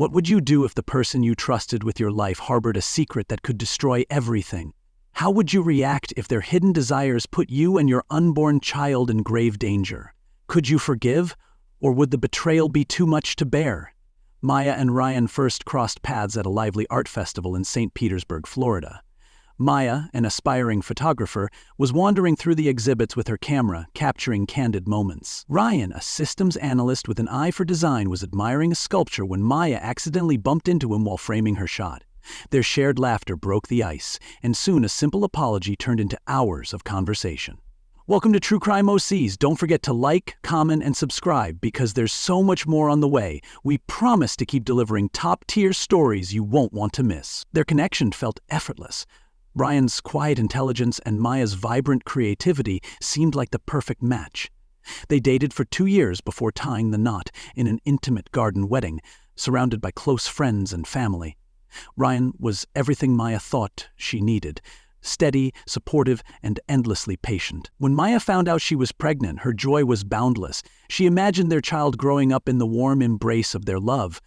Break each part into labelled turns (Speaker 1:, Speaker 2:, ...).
Speaker 1: What would you do if the person you trusted with your life harbored a secret that could destroy everything? How would you react if their hidden desires put you and your unborn child in grave danger? Could you forgive, or would the betrayal be too much to bear? Maya and Ryan first crossed paths at a lively art festival in St. Petersburg, Florida. Maya, an aspiring photographer, was wandering through the exhibits with her camera, capturing candid moments. Ryan, a systems analyst with an eye for design, was admiring a sculpture when Maya accidentally bumped into him while framing her shot. Their shared laughter broke the ice, and soon a simple apology turned into hours of conversation. Welcome to True Crime OCs. Don't forget to like, comment, and subscribe because there's so much more on the way. We promise to keep delivering top-tier stories you won't want to miss. Their connection felt effortless. Ryan's quiet intelligence and Maya's vibrant creativity seemed like the perfect match. They dated for 2 years before tying the knot in an intimate garden wedding, surrounded by close friends and family. Ryan was everything Maya thought she needed: steady, supportive, and endlessly patient. When Maya found out she was pregnant, her joy was boundless. She imagined their child growing up in the warm embrace of their love.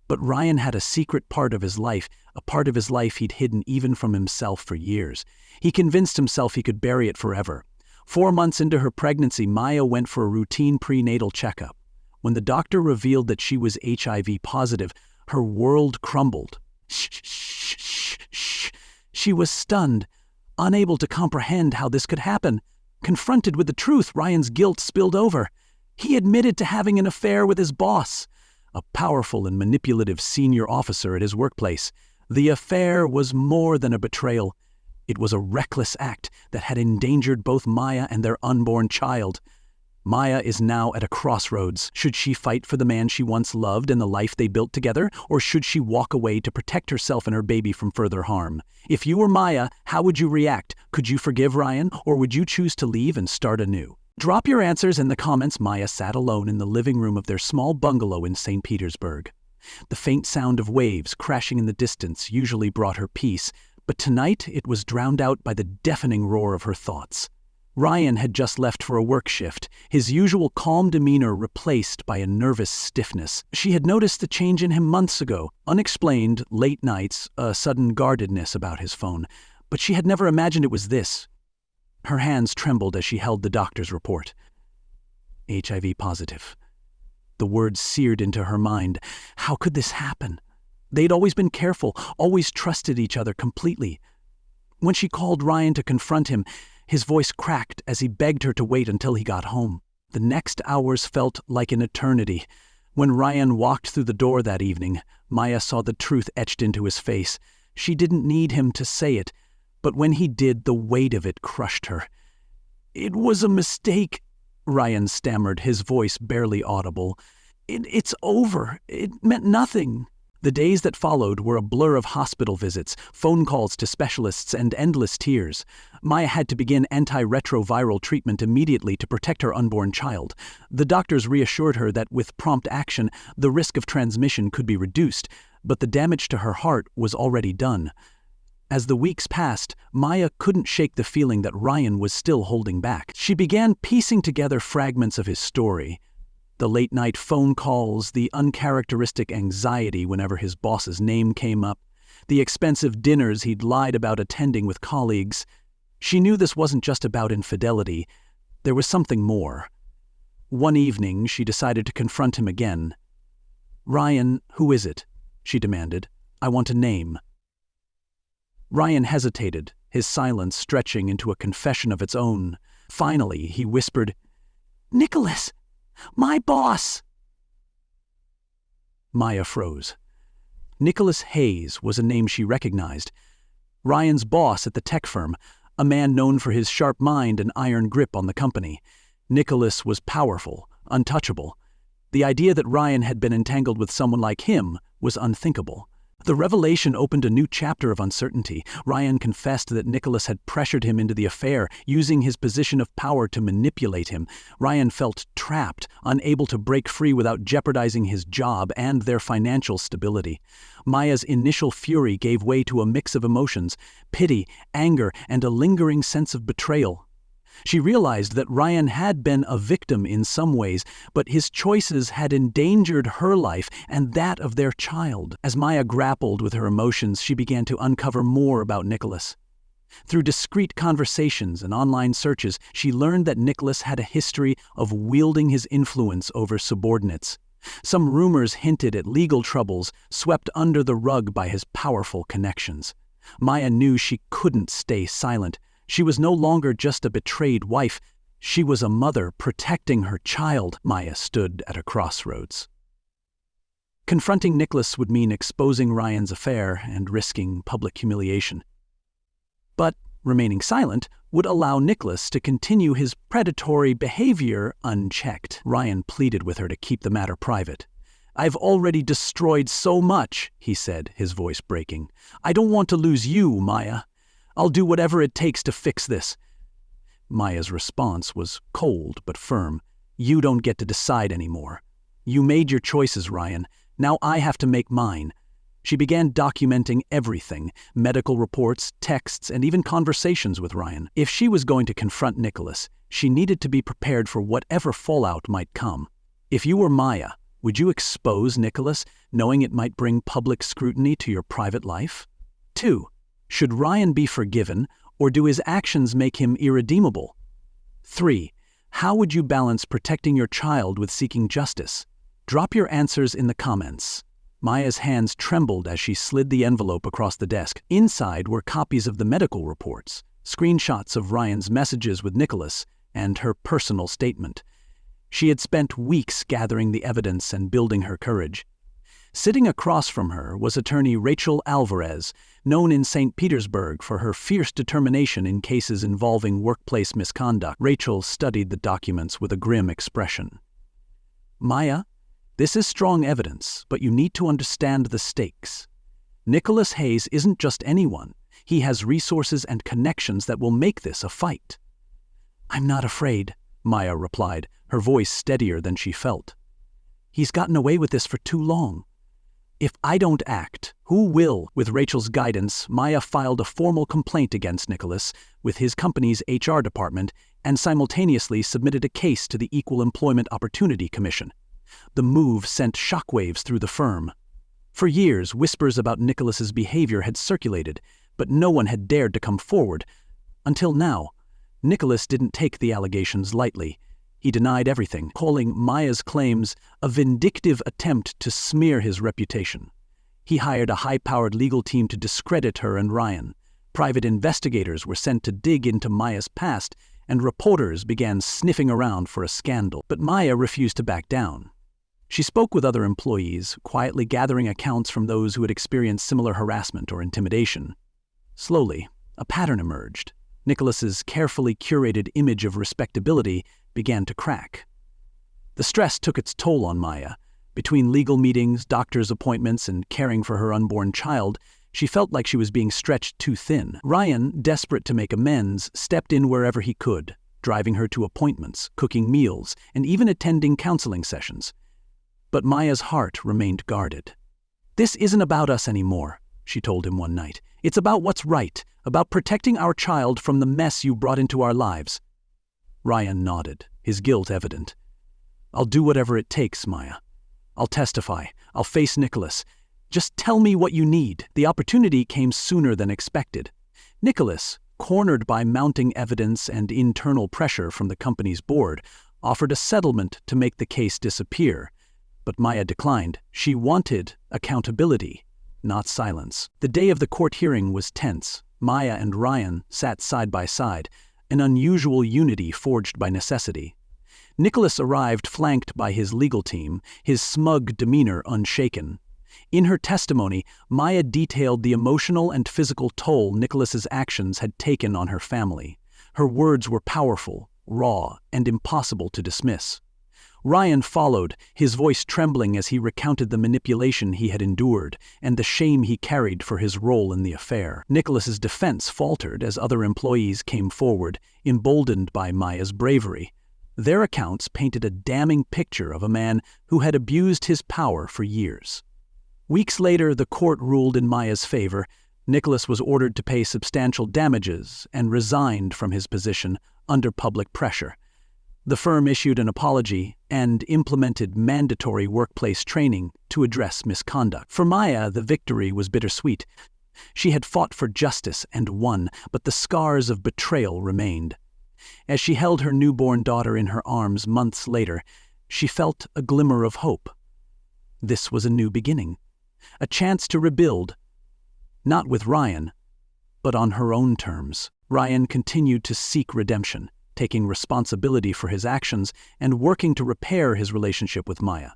Speaker 1: But Ryan had a secret part of his life, a part of his life he'd hidden even from himself for years. He convinced himself he could bury it forever. 4 months into her pregnancy, Maya went for a routine prenatal checkup. When the doctor revealed that she was HIV positive, her world crumbled. Shh. She was stunned, unable to comprehend how this could happen. Confronted with the truth, Ryan's guilt spilled over. He admitted to having an affair with his boss, a powerful and manipulative senior officer at his workplace. The affair was more than a betrayal. It was a reckless act that had endangered both Maya and their unborn child. Maya is now at a crossroads. Should she fight for the man she once loved and the life they built together, or should she walk away to protect herself and her baby from further harm? If you were Maya, how would you react? Could you forgive Ryan, or would you choose to leave and start anew? Drop your answers in the comments. Maya sat alone in the living room of their small bungalow in St. Petersburg. The faint sound of waves crashing in the distance usually brought her peace, but tonight it was drowned out by the deafening roar of her thoughts. Ryan had just left for a work shift, his usual calm demeanor replaced by a nervous stiffness. She had noticed the change in him months ago: unexplained, late nights, a sudden guardedness about his phone. But she had never imagined it was this. Her hands trembled as she held the doctor's report. HIV positive. The words seared into her mind. How could this happen? They'd always been careful, always trusted each other completely. When she called Ryan to confront him, his voice cracked as he begged her to wait until he got home. The next hours felt like an eternity. When Ryan walked through the door that evening, Maya saw the truth etched into his face. She didn't need him to say it, but when he did, the weight of it crushed her. "It was a mistake," Ryan stammered, his voice barely audible. It's over. It meant nothing." The days that followed were a blur of hospital visits, phone calls to specialists, and endless tears. Maya had to begin antiretroviral treatment immediately to protect her unborn child. The doctors reassured her that with prompt action, the risk of transmission could be reduced, but the damage to her heart was already done. As the weeks passed, Maya couldn't shake the feeling that Ryan was still holding back. She began piecing together fragments of his story. The late-night phone calls, the uncharacteristic anxiety whenever his boss's name came up, the expensive dinners he'd lied about attending with colleagues. She knew this wasn't just about infidelity. There was something more. One evening, she decided to confront him again. "Ryan, who is it?" she demanded. "I want a name." Ryan hesitated, his silence stretching into a confession of its own. Finally, he whispered, "Nicholas! My boss!" Maya froze. Nicholas Hayes was a name she recognized. Ryan's boss at the tech firm, a man known for his sharp mind and iron grip on the company. Nicholas was powerful, untouchable. The idea that Ryan had been entangled with someone like him was unthinkable. The revelation opened a new chapter of uncertainty. Ryan confessed that Nicholas had pressured him into the affair, using his position of power to manipulate him. Ryan felt trapped, unable to break free without jeopardizing his job and their financial stability. Maya's initial fury gave way to a mix of emotions: pity, anger, and a lingering sense of betrayal. She realized that Ryan had been a victim in some ways, but his choices had endangered her life and that of their child. As Maya grappled with her emotions, she began to uncover more about Nicholas. Through discreet conversations and online searches, she learned that Nicholas had a history of wielding his influence over subordinates. Some rumors hinted at legal troubles swept under the rug by his powerful connections. Maya knew she couldn't stay silent. She was no longer just a betrayed wife. She was a mother protecting her child. Maya stood at a crossroads. Confronting Nicholas would mean exposing Ryan's affair and risking public humiliation. But remaining silent would allow Nicholas to continue his predatory behavior unchecked. Ryan pleaded with her to keep the matter private. "I've already destroyed so much," he said, his voice breaking. "I don't want to lose you, Maya. I'll do whatever it takes to fix this." Maya's response was cold but firm. "You don't get to decide anymore. You made your choices, Ryan. Now I have to make mine." She began documenting everything, medical reports, texts, and even conversations with Ryan. If she was going to confront Nicholas, she needed to be prepared for whatever fallout might come. If you were Maya, would you expose Nicholas, knowing it might bring public scrutiny to your private life? 2. Should Ryan be forgiven, or do his actions make him irredeemable? 3. How would you balance protecting your child with seeking justice? Drop your answers in the comments. Maya's hands trembled as she slid the envelope across the desk. Inside were copies of the medical reports, screenshots of Ryan's messages with Nicholas, and her personal statement. She had spent weeks gathering the evidence and building her courage. Sitting across from her was attorney Rachel Alvarez, known in St. Petersburg for her fierce determination in cases involving workplace misconduct. Rachel studied the documents with a grim expression. "Maya, this is strong evidence, but you need to understand the stakes. Nicholas Hayes isn't just anyone. He has resources and connections that will make this a fight." "I'm not afraid," Maya replied, her voice steadier than she felt. "He's gotten away with this for too long. If I don't act, who will?" With Rachel's guidance, Maya filed a formal complaint against Nicholas with his company's HR department and simultaneously submitted a case to the Equal Employment Opportunity Commission. The move sent shockwaves through the firm. For years, whispers about Nicholas's behavior had circulated, but no one had dared to come forward. Until now, Nicholas didn't take the allegations lightly. He denied everything, calling Maya's claims a vindictive attempt to smear his reputation. He hired a high-powered legal team to discredit her and Ryan. Private investigators were sent to dig into Maya's past, and reporters began sniffing around for a scandal. But Maya refused to back down. She spoke with other employees, quietly gathering accounts from those who had experienced similar harassment or intimidation. Slowly, a pattern emerged. Nicholas's carefully curated image of respectability began to crack. The stress took its toll on Maya. Between legal meetings, doctor's appointments, and caring for her unborn child, she felt like she was being stretched too thin. Ryan, desperate to make amends, stepped in wherever he could, driving her to appointments, cooking meals, and even attending counseling sessions. But Maya's heart remained guarded. "This isn't about us anymore," she told him one night. "It's about what's right, about protecting our child from the mess you brought into our lives." Ryan nodded, his guilt evident. "I'll do whatever it takes, Maya. I'll testify. I'll face Nicholas. Just tell me what you need." The opportunity came sooner than expected. Nicholas, cornered by mounting evidence and internal pressure from the company's board, offered a settlement to make the case disappear. But Maya declined. She wanted accountability, not silence. The day of the court hearing was tense. Maya and Ryan sat side by side, an unusual unity forged by necessity. Nicholas arrived flanked by his legal team, his smug demeanor unshaken. In her testimony, Maya detailed the emotional and physical toll Nicholas's actions had taken on her family. Her words were powerful, raw, and impossible to dismiss. Ryan followed, his voice trembling as he recounted the manipulation he had endured and the shame he carried for his role in the affair. Nicholas's defense faltered as other employees came forward, emboldened by Maya's bravery. Their accounts painted a damning picture of a man who had abused his power for years. Weeks later, the court ruled in Maya's favor. Nicholas was ordered to pay substantial damages and resigned from his position, under public pressure. The firm issued an apology and implemented mandatory workplace training to address misconduct. For Maya, the victory was bittersweet. She had fought for justice and won, but the scars of betrayal remained. As she held her newborn daughter in her arms months later, she felt a glimmer of hope. This was a new beginning, a chance to rebuild, not with Ryan, but on her own terms. Ryan continued to seek redemption, taking responsibility for his actions and working to repair his relationship with Maya.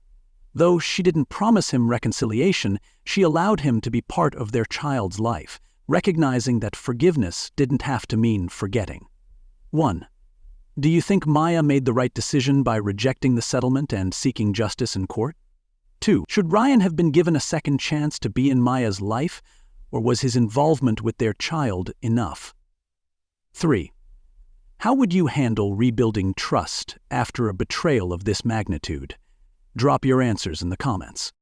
Speaker 1: Though she didn't promise him reconciliation, she allowed him to be part of their child's life, recognizing that forgiveness didn't have to mean forgetting. 1. Do you think Maya made the right decision by rejecting the settlement and seeking justice in court? 2. Should Ryan have been given a second chance to be in Maya's life, or was his involvement with their child enough? 3. How would you handle rebuilding trust after a betrayal of this magnitude? Drop your answers in the comments.